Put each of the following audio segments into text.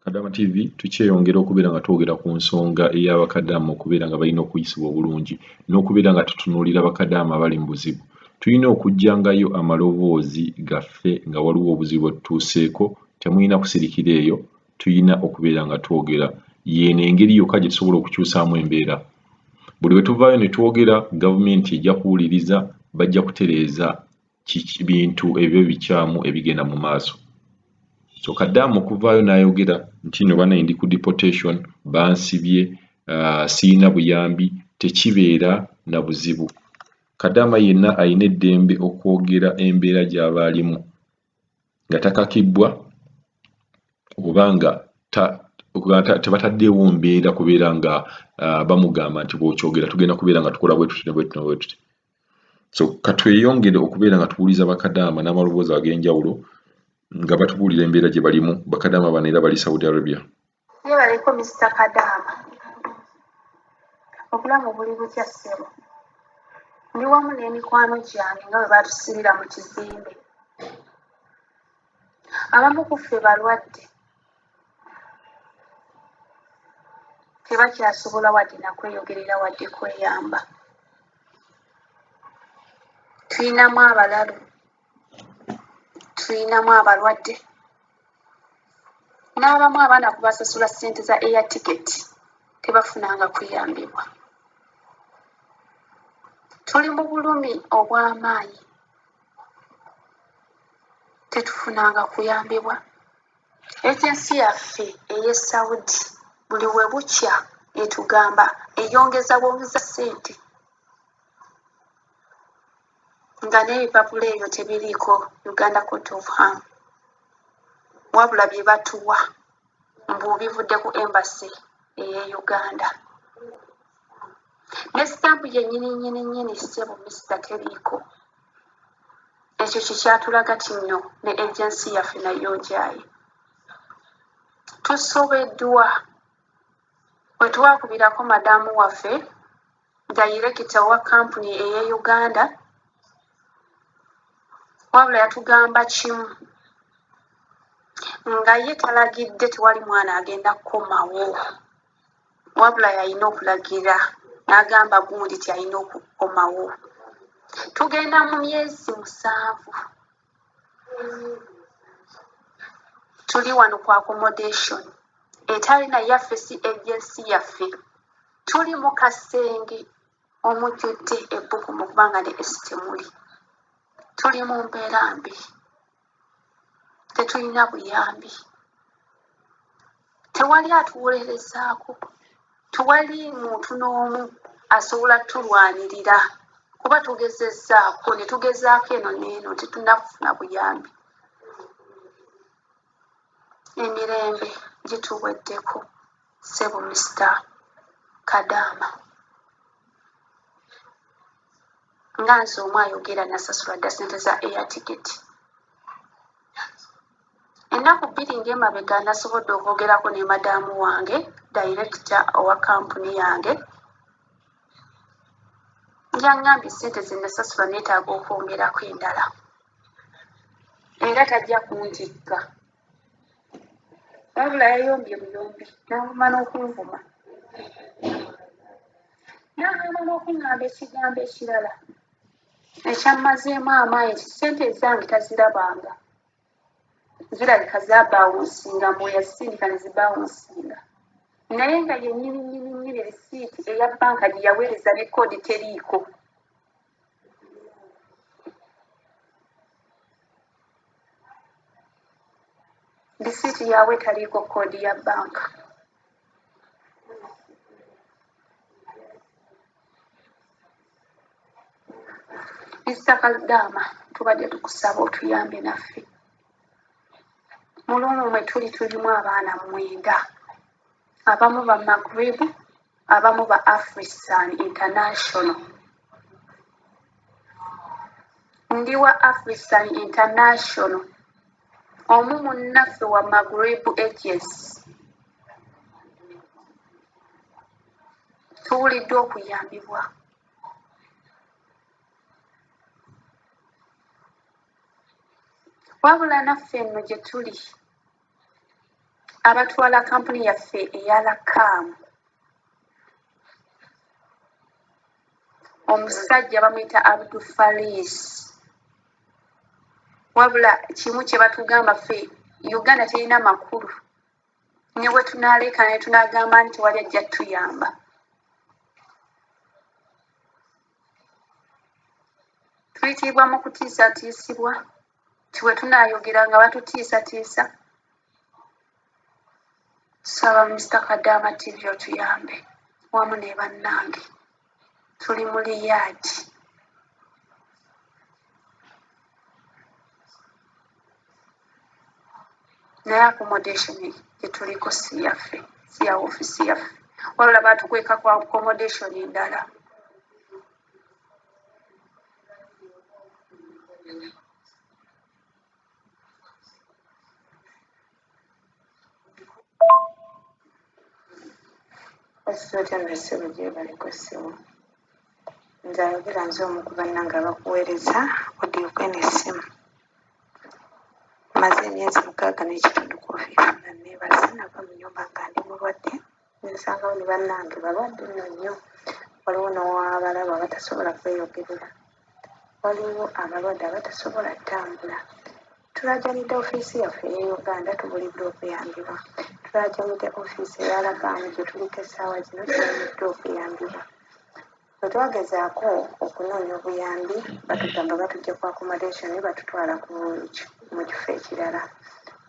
Kadaama TV tukyeyongera okubeera nga twogera ku nsonga ey'abakadaama okubeera nga balina okuyisibwa obulungi n'okubeera nga tutunuulira bakadaama abali mu buzibu. Tulina okuggyangayo amaloboozi gaffe nga waliwo obuzibu otutuuseeko, temulina kusirikira eyo, tulina okubeera nga twogera. Yeeno engeri yokka gye tusobola okukyusaamu embeera. Buli we tuvaayo ne twogera, gavumenti ejja kuwuliriza, bajja kutereeza bintu ebyo bikyamu ebigenda mu maaso. So Kadaama okuvaayo n'ayogera nti no bana ndi ku deportation, bansibye, siina buyambi, tekibeera na buzibu. Kadaama yenna alina eddembe okwogera embeera gy'aba alimu nga takakibbwa oba nga tebataddeewo mbeera kubeera nga bamugamba nti bw'okyogera tugenda kubeera nga tukola bwe tuti ne bwe tuti ne bwe tuti. So katweyongere okubeera nga tuwuliza bakadaama n'amaloboozi ag'enjawulo nga batubuulira embeera gye balimu. Bakadaama bano era bali Saudi Arabia. Yeebaliko Mr. Kadaama. Obulamu buli butya ssebo. Ndi wamu n'emikwano gyange nga bwe batusibira mu kizimbe. Abamu ku ffe balwadde. Tebakyasobola wadde na kweyogerera wadde kweyamba. Tulinamu abalalu. Tulinamu abalwadde. N'abamu abaana kubasasula ssente za air ticket tebafunanga kuyambibwa. Tuli mu bulumi obw'amaanyi. Tetufunanga kuyambibwa. Agency yaffe ey'e Saudi buli we bukya etugamba eyongeza bwongeza ssente. Nga n'ebipapula ebyo tebiriiko Uganda Court of Arm. Wabula bye batuwa mbu bivudde ku embassy ey'e Uganda. Ne stamp yennyini ssebo Mr. teriiko. Ekyo kikyatulaga tinno ne agency yaffe nayo njaaye. Tusobeddwa bwe twakubirako madaamu waffe dayirekita wa kampuni ey'e Uganda, wabula yatugamba kimu nga ye talagidde tewali mwana agenda kukomawo, wabula yalina okulagira n'agamba gundi ti alina okukomawo. Tugenda mu myezi 7. Tuli wano ku accommodation etali na yaffe si agency yaffe. Tuli mu kasenge omujjudde ebbugumu kubanga ne esitemuli. Tuli mu mbeera mbi. Tetulina buyambi. Tewali atuwolerezaako. Tewali muntu n'omu asobola tulwanirira kuba tugezezzaako ne tugezaako eno n'eno tetunnakufuna buyambi. Emirembe gituweddeko ssebo Mr. Kadaama. Nga nze omu ayogera nasasula dda ssente za air ticket. Ennaku 2 ng'emabega nasobodde okwogerako ne madaamu wange dayirekita owa kampuni yange. Yaŋŋambye ssente ze nasasula neetaaga okwongerako endala era tajja kuntikka. Wabula yayombye buyombi n'avuma n'okunvuma. N'agamba n'okuŋŋamba ekigambo ekirala ekyammazeemu amaanyi nti ssente zange tazirabanga. Zirabika zaabawunsinga mbu yazisindika ne zibawunsinga. Naye nga yennyini risiiti eya bbanka gye yaweereza ne koodi teriiko. Risiiti yawe taliiko koodi ya bbanka. Mr. Kadaama, tubadde tukusaba otuyambe naffe. Mu lumu mwe tulimu abaana 9. Abamu ba Maghreb, abamu ba Afrisan International. Ndi wa Afrisan International. Omu munnaffe wa Maghreb Agency. Tuwuliddwa okuyambibwa. Wabula naffe nno gye tuli abatwala kampuni yaffe eyalakaamu omusajja bamuyita Abdul Faris wabula kimu kye batugamba ffe Uganda terina makulu ne bwe tunaaleka ne tunagamba nti wali ajja tuyamba tuyitibwa mu kutiisatiisibwa tiwe tunaayogera nga batutiisatiisa tusaba Mr. Kadaama TV otuyambe wamu ne bannange tuli mu liyaadi naye accommodation gyetuliko si yaffe si ya ofiisi yaffe wabula baatukweka ku accommodation endala Osizotemesebo gye baliko essimu nze ayogera nze omu ku bannange abakuweereza odiuke n'essimu maze emyezi 6 n'ekitundu ku ofiisi nga neebase nava mu nnyumba nga ndi mulwadde nsangawo ne bannange balwadde nno nnyo waliwo n'owabalaba abatasobola kweyogerera waliwo abalwadde abatasobola ttambula tulaajanidde ofiisi yaffe eya Uganda tubuliddwa okuyambibwa tulaajanidde ofiisi eyalakaamu gye tuliko essaawa zino tubuliddwa okuyambibwa bwe twagezaako okunoonya obuyambi batugamba batujja ku accommodation batutwala mu kifo ekirala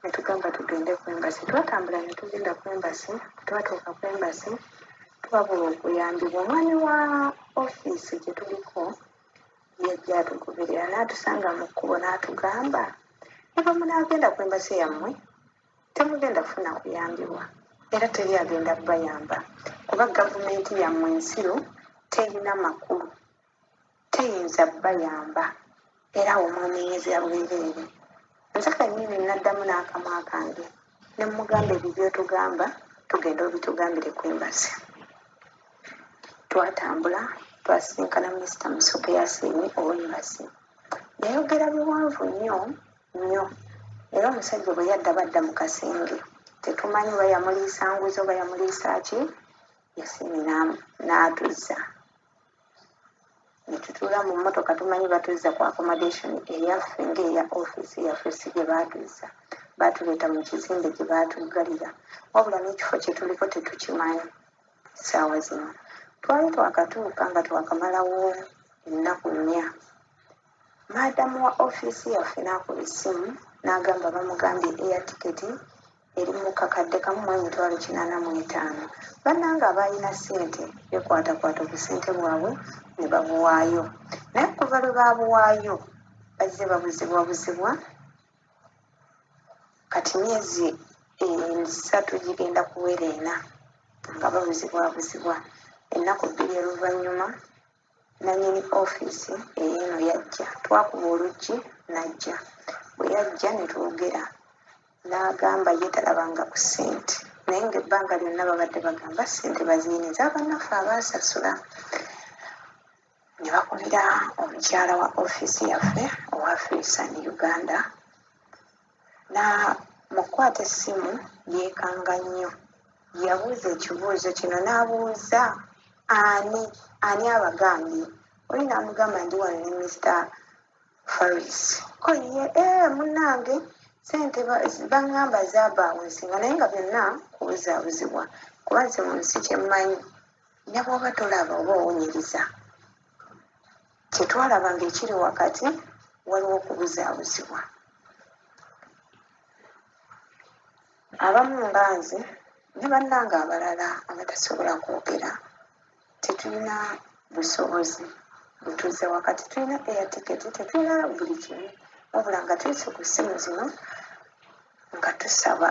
ne tugamba tugende ku embasi twatambula ne tugenda ku embasi twatuuka ku embasi twabula okuyambibwa omwami wa ofiisi gye tuliko yajja atugoberera n'atusanga mu kkubo n'atugamba eba munaagenda ku embasi yammwe temugenda kufuna kuyambibwa era teri agenda kubayamba kuba gavumenti yammwe ensiru terina makulu teyinza bayamba era omwomenyeza bwereere nze kennyini naddamu n'akamwa kange ne mugamba ebyo byotugamba tugenda obitugambire ku embasi twatambula twasisinkana minisita Musoke Yasin ow'embasi yayogera biwanvu nnyo era omusajja bwe yadda badda mu kasenge tetumanyi bayamuliisa nguzo bayamuliisa ki Yasin n'atuzza ne tutuula mu mmotoka tumanyi batuzza ku accommodation eyaffe ng'eya ofiisi yaffe si gye baatuzza baatuleeta mu kizimbe gye baatuggalira wabula n'ekifo kye tuliko tetukimanyi ssaawa zino twali twakatuuka nga twakamalawo ennaku 4 maadamu wa ofiisi yaffe n'akola essimu n'agamba bamugambye air ticket eri mu kakadde kamu mu 85,000 bannanga abalina ssente bekwatakwata ku ssente bwabwe ne babuwaayo naye kuva lwe baabuwaayo bazze babuzibwabuzibwa kati myezi 3 gigenda kuwera 4 nga babuzibwabuzibwa ennaku 2 oluvannyuma nannyini ofiisi eyeeno yajja twakuba oluggi najja bwe yajja ne twogera n'agamba ye talabanga ku ssente naye ng'ebbanga lyonna babadde bagamba ssente baziiniza abannaffe abaasasula ne bakubira omukyala wa ofiisi yaffe owa Freesan Uganda mu kukwata essimu yeekanga nnyo yabuuza ekibuuzo kino n'abuuza ani abagambye oli n'amugamba ndi wano ne Mr. Faris ko ye munnange ssente baŋŋamba zaabaawo nsinga naye nga byonna kubuzaabuzibwa kuba nze mu nsi kyemmanyi ne bw'oba tolaba oba owunyiriza kyetwalabanga ekiri wakati waliwo okubuzaabuzibwa abamu nga nze ne bannanga abalala abatasobola kwogera tetulina busobozi butuuze wakati tulina air ticket tetulina buli kimu wabula nga tuyise ku ssimu zino nga tusaba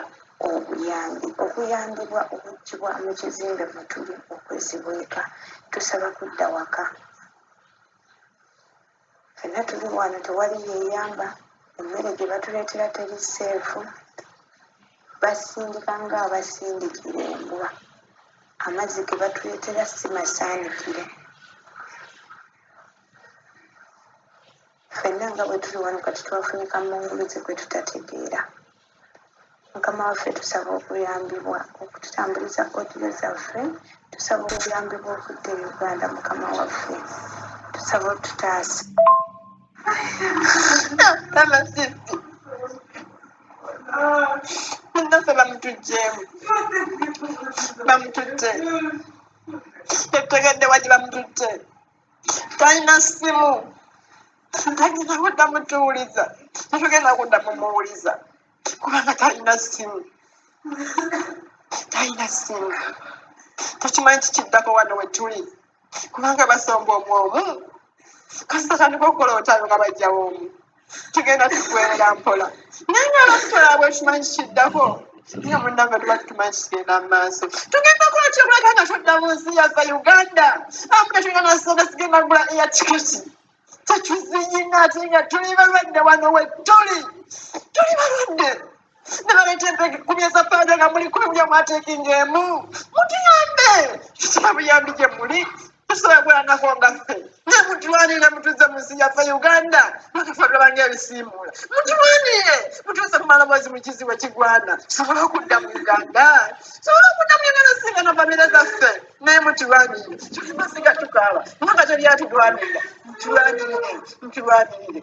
okuyambibwa okuggyibwa mu kizimbe mwe tuli okwezibweka tusaba kudda waka ffenna tuli wano tewali yeeyamba emmere gye batuleetera teri seefu basindika ng'abasindikira embwa amazzi ge batuleetera si masaanikire ffenna nga bwe tuli wano kati twafunika mu nguluze kwe tutategeera Mukama waffe tusaba okuyambibwa okututambuliza odiyo zaffe, tusaba okuyambibwa okudda e Uganda. Mukama waffe tusaba otutaasa. Naffe bamutuggyemu, bamututte, tetutegedde waki bamututte, talina ssimu, tagenda kudda mutuwuliza, tetugenda kudda mumuwuliza kubanga talina ssimu, talina ssimu. Tekimanyi kikiddako wano we tuli kubanga basomba omwomu kasakani kokukola otalo nga bajjawo omu, tugenda tugwerera mpola naye nga abatutola bwe tumanyi kikiddako nga munnange tuba tumanyi kigenda mu maaso. Tugenda kola kyokuleka nga todda mu nsi yaffe Uganda, amuna tulina nasonga sigenda kugula eya tiketi, tetuzinyina ate nga tuli balwadde wano we tuli balwadde. Nebaleeta kumyesa paada nga muli kumi buli omu ateekinga emu, mutuyambe, tusaba buyambi gye muli, tusaba gweranako nga ffe ne mutulwanirire mutuze mu nsi yaffe Uganda bakafa tulabanga ebisiimuula, mutulwanirire mutuuse ku maloboozi mu kizibu ekigwana tusobole okudda mu Uganda, tusobole okudda mu Uganda singa na famire zaffe, naye mutulwanirire tulima singa tukaaba kubanga teri atulwanirira, mutulwanirire.